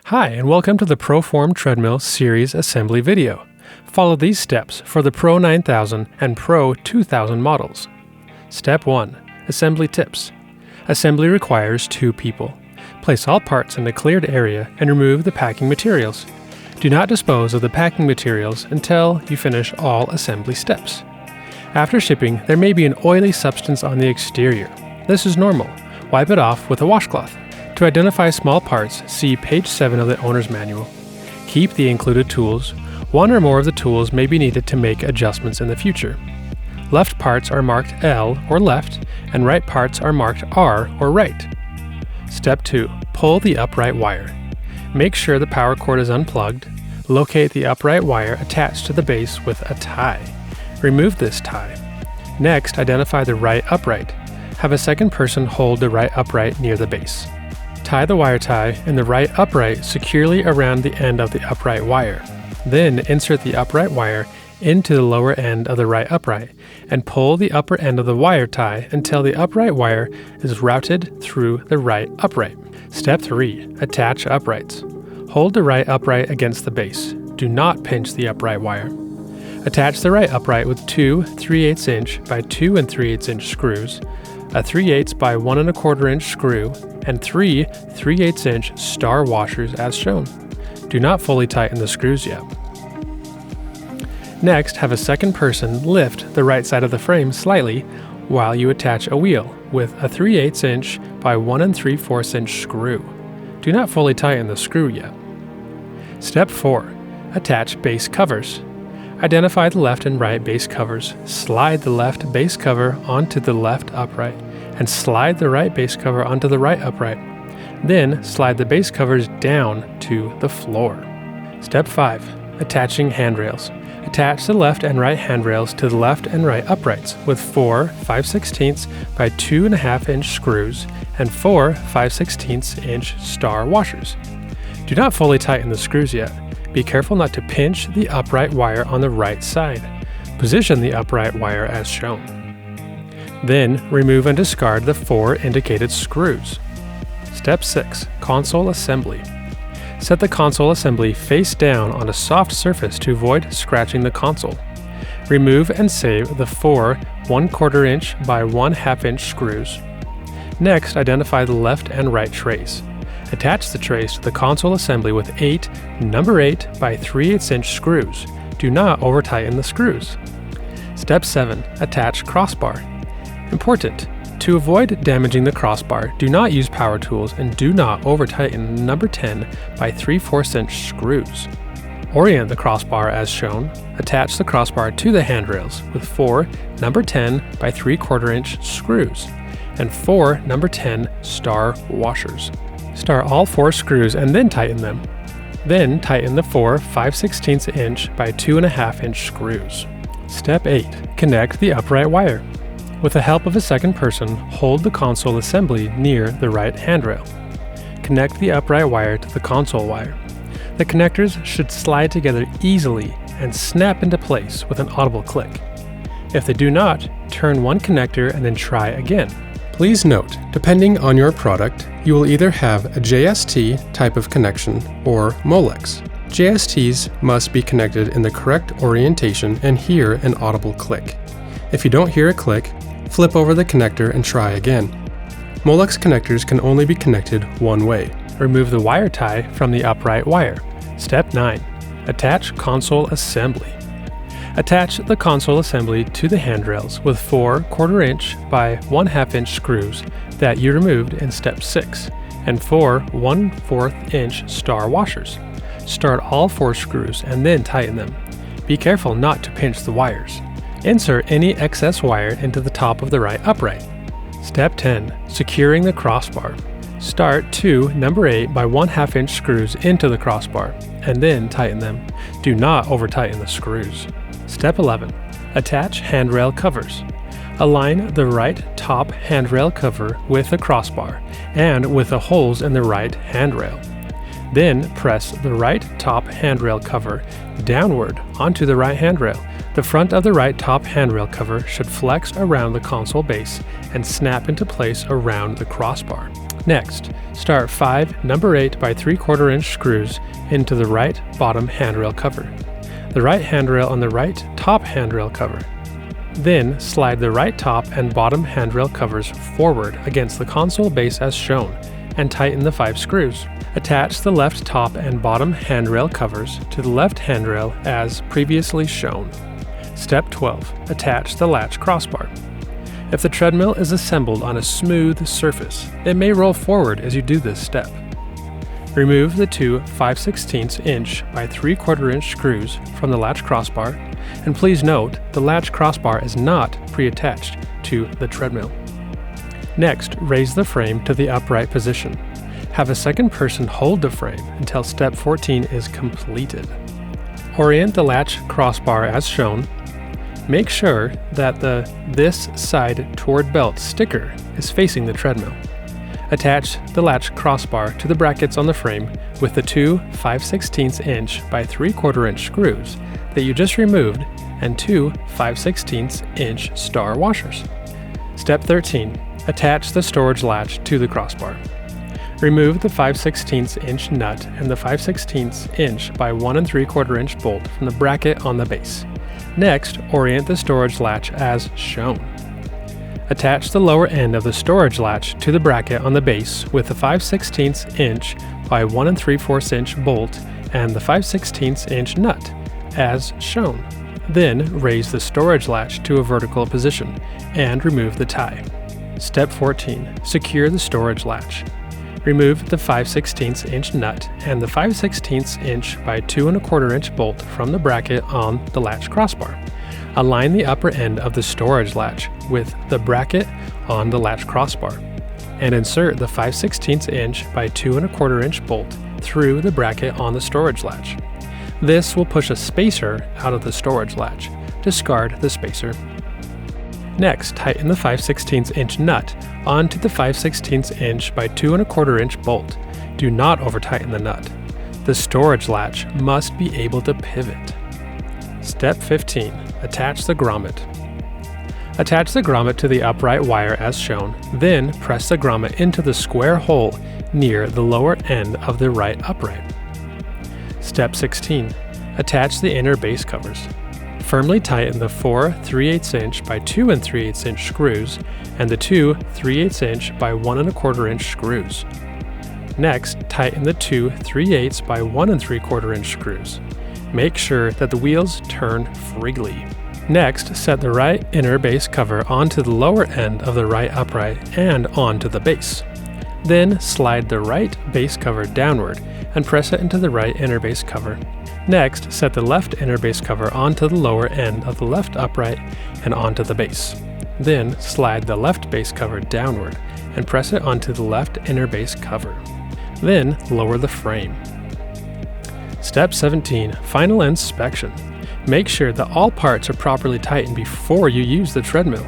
Hi, and welcome to the ProForm Treadmill Series Assembly video. Follow these steps for the Pro 9000 and Pro 2000 models. Step 1. Assembly tips. Assembly requires 2 people. Place all parts in a cleared area and remove the packing materials. Do not dispose of the packing materials until you finish all assembly steps. After shipping, there may be an oily substance on the exterior. This is normal. Wipe it off with a washcloth. To identify small parts, see page 7 of the owner's manual. Keep the included tools. One or more of the tools may be needed to make adjustments in the future. Left parts are marked L or left, and right parts are marked R or right. Step 2. Pull the upright wire. Make sure the power cord is unplugged. Locate the upright wire attached to the base with a tie. Remove this tie. Next, identify the right upright. Have a second person hold the right upright near the base. Tie the wire tie in the right upright securely around the end of the upright wire. Then insert the upright wire into the lower end of the right upright and pull the upper end of the wire tie until the upright wire is routed through the right upright. Step 3. Attach uprights. Hold the right upright against the base. Do not pinch the upright wire. Attach the right upright with 2 3/8 inch by 2 3/8 inch screws, a 3/8 by 1 1/4 inch screw, and 3 3/8 inch star washers as shown. Do not fully tighten the screws yet. Next, have a second person lift the right side of the frame slightly while you attach a wheel with a 3/8 inch by 1 3/4 inch screw. Do not fully tighten the screw yet. Step 4. Attach base covers. Identify the left and right base covers. Slide the left base cover onto the left upright and slide the right base cover onto the right upright. Then slide the base covers down to the floor. Step 5. Attaching handrails. Attach the left and right handrails to the left and right uprights with 4 5/16 by 2 1/2 inch screws and 4 5/16 inch star washers. Do not fully tighten the screws yet. Be careful not to pinch the upright wire on the right side. Position the upright wire as shown. Then remove and discard the 4 indicated screws. Step 6. Console assembly. Set the console assembly face down on a soft surface to avoid scratching the console. Remove and save the 4 1/4 inch by 1/2 inch screws. Next, identify the left and right trays. Attach the trays to the console assembly with 8 number 8 by 3/8 inch screws. Do not over-tighten the screws. Step 7. Attach crossbar. Important! To avoid damaging the crossbar, do not use power tools and do not over-tighten number 10 by 3/4 inch screws. Orient the crossbar as shown. Attach the crossbar to the handrails with 4 number 10 by 3/4 inch screws and 4 number 10 star washers. Start all 4 screws and then tighten them. Then tighten the 4 5/16 inch by 2 1/2 inch screws. Step 8. Connect the upright wire. With the help of a second person, hold the console assembly near the right handrail. Connect the upright wire to the console wire. The connectors should slide together easily and snap into place with an audible click. If they do not, turn one connector and then try again. Please note, depending on your product, you will either have a JST type of connection or Molex. JSTs must be connected in the correct orientation and hear an audible click. If you don't hear a click, flip over the connector and try again. Molex connectors can only be connected one way. Remove the wire tie from the upright wire. Step 9. Attach console assembly. Attach the console assembly to the handrails with 4 1/4 inch by 1/2 inch screws that you removed in step 6 and 4 1/4 inch star washers. Start all 4 screws and then tighten them. Be careful not to pinch the wires. Insert any excess wire into the top of the right upright. Step 10. Securing the crossbar. Start 2 number 8 by 1/2 inch screws into the crossbar and then tighten them. Do not over-tighten the screws. Step 11. Attach handrail covers. Align the right top handrail cover with the crossbar and with the holes in the right handrail. Then press the right top handrail cover downward onto the right handrail. The front of the right top handrail cover should flex around the console base and snap into place around the crossbar. Next, start 5 number 8 by 3/4 inch screws into the right bottom handrail cover, the right handrail on the right top handrail cover. Then slide the right top and bottom handrail covers forward against the console base as shown and tighten the 5 screws. Attach the left top and bottom handrail covers to the left handrail as previously shown. Step 12. Attach the latch crossbar. If the treadmill is assembled on a smooth surface, it may roll forward as you do this step. Remove the two 5/16 inch by 3/4 inch screws from the latch crossbar, and please note the latch crossbar is not pre-attached to the treadmill. Next, raise the frame to the upright position. Have a second person hold the frame until step 14 is completed. Orient the latch crossbar as shown. Make sure that the "this side toward belt" sticker is facing the treadmill. Attach the latch crossbar to the brackets on the frame with the two 5/16 inch by 3/4 inch screws that you just removed and two 5/16 inch star washers. Step 13. Attach the storage latch to the crossbar. Remove the 5/16 inch nut and the 5/16 inch by 1 3/4 inch bolt from the bracket on the base. Next, orient the storage latch as shown. Attach the lower end of the storage latch to the bracket on the base with the 5/16 inch by 1 3/4 inch bolt and the 5/16 inch nut, as shown. Then raise the storage latch to a vertical position and remove the tie. Step 14. Secure the storage latch. Remove the 5/16 inch nut and the 5/16 inch by 2 1/4 inch bolt from the bracket on the latch crossbar. Align the upper end of the storage latch with the bracket on the latch crossbar, and insert the 5/16 inch by 2 1/4 inch bolt through the bracket on the storage latch. This will push a spacer out of the storage latch. Discard the spacer. Next, tighten the 5/16 inch nut onto the 5/16 inch by 2 1/4 inch bolt. Do not over-tighten the nut. The storage latch must be able to pivot. Step 15. Attach the grommet. Attach the grommet to the upright wire as shown, then press the grommet into the square hole near the lower end of the right upright. Step 16. Attach the inner base covers. Firmly tighten the 4 3/8 inch by 2 3/8 inch screws and the 2 3/8 inch by 1 1/4 inch screws. Next, tighten the 2 3/8 by 1 3/4 inch screws. Make sure that the wheels turn freely. Next, set the right inner base cover onto the lower end of the right upright and onto the base. Then slide the right base cover downward and press it into the right inner base cover. Next, set the left inner base cover onto the lower end of the left upright and onto the base. Then slide the left base cover downward and press it onto the left inner base cover. Then lower the frame. Step 17. Final inspection. Make sure that all parts are properly tightened before you use the treadmill.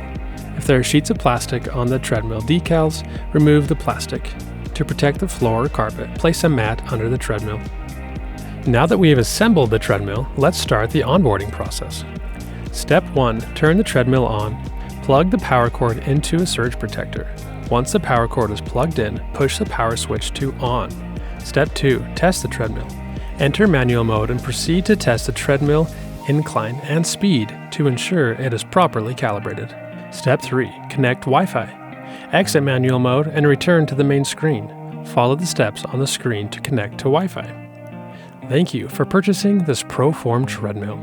If there are sheets of plastic on the treadmill decals, remove the plastic. To protect the floor or carpet, place a mat under the treadmill. Now that we have assembled the treadmill, let's start the onboarding process. Step 1. Turn the treadmill on. Plug the power cord into a surge protector. Once the power cord is plugged in, push the power switch to on. Step 2. Test the treadmill. Enter manual mode and proceed to test the treadmill incline and speed to ensure it is properly calibrated. Step 3. Connect Wi-Fi. Exit manual mode and return to the main screen. Follow the steps on the screen to connect to Wi-Fi. Thank you for purchasing this ProForm treadmill.